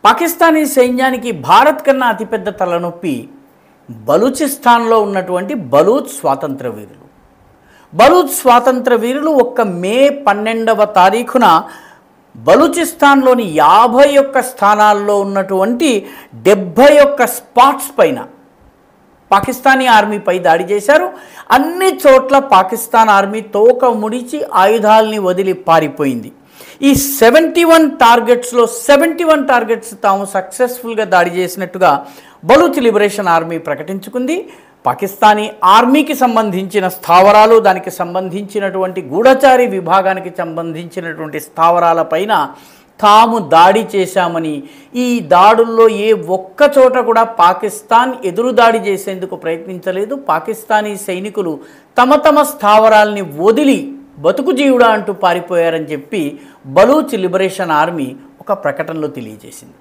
పాకిస్తానీ సైన్యానికి భారత్ కన్నా అతిపెద్ద తలనొప్పి బలూచిస్తాన్లో ఉన్నటువంటి బలూచ్ స్వాతంత్ర వీరులు. బలూచ్ స్వాతంత్ర వీరులు మే 12వ తారీఖున బలూచిస్తాన్లోని 51 స్థానాల్లో ఉన్నటువంటి 71 స్పాట్స్ పైన పాకిస్తానీ ఆర్మీపై దాడి చేశారు. అన్ని చోట్ల పాకిస్తాన్ ఆర్మీ తోక ముడిచి ఆయుధాలని వదిలి పారిపోయింది. ఈ 71 టార్గెట్స్లో 71 టార్గెట్స్ తాము సక్సెస్ఫుల్గా దాడి చేసినట్టుగా బలూచ్ లిబరేషన్ ఆర్మీ ప్రకటించుకుంది. పాకిస్తానీ ఆర్మీకి సంబంధించిన స్థావరాలు, దానికి సంబంధించినటువంటి గూఢచారి విభాగానికి సంబంధించినటువంటి స్థావరాలపైన తాము దాడి చేశామని, ఈ దాడుల్లో ఏ ఒక్క చోట కూడా పాకిస్తాన్ ఎదురుదాడి చేసేందుకు ప్రయత్నించలేదు. పాకిస్తానీ సైనికులు తమ స్థావరాల్ని వదిలి బతుకు జీవుడా అంటూ పారిపోయారని చెప్పి బలూచ్ లిబరేషన్ ఆర్మీ ఒక ప్రకటనలో తెలియజేసింది.